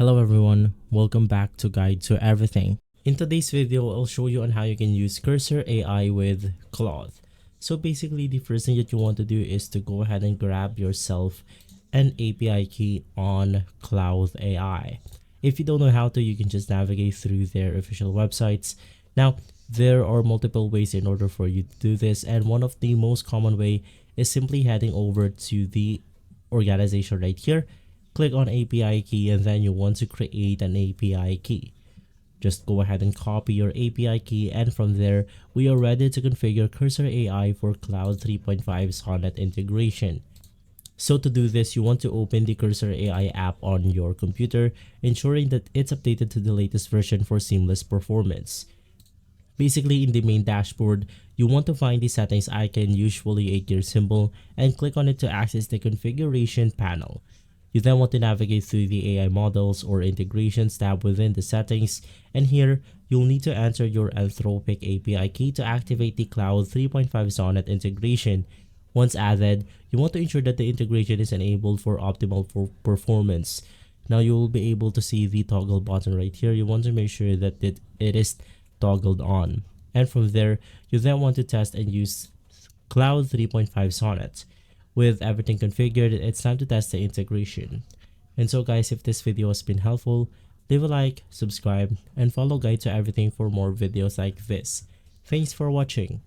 Hello everyone, welcome back to Guide to Everything. In today's video, I'll show you on how you can use Cursor AI with Claude. So basically, the first thing that you want to do is to go ahead and grab yourself an API key on Claude AI. If you don't know how to, you can just navigate through their official websites. Now, there are multiple ways in order for you to do this, and one of the most common way is simply heading over to the organization right here. Click on API key, and then you want to create an API key. Just go ahead and copy your API key, and from there, we are ready to configure Cursor AI for Claude 3.5 Sonnet integration. So to do this, you want to open the Cursor AI app on your computer, ensuring that it's updated to the latest version for seamless performance. Basically, in the main dashboard, you want to find the settings icon, usually a gear symbol, and click on it to access the configuration panel. You then want to navigate through the AI models or integrations tab within the settings, and here you'll need to enter your Anthropic API key to activate the Claude 3.5 Sonnet integration. Once added, you want to ensure that the integration is enabled for optimal performance. Now you will be able to see the toggle button right here. You want to make sure that it is toggled on, and from there you then want to test and use Claude 3.5 Sonnet. With everything configured, it's time to test the integration. And so guys, if this video has been helpful, leave a like, subscribe, and follow Guide to Everything for more videos like this. Thanks for watching.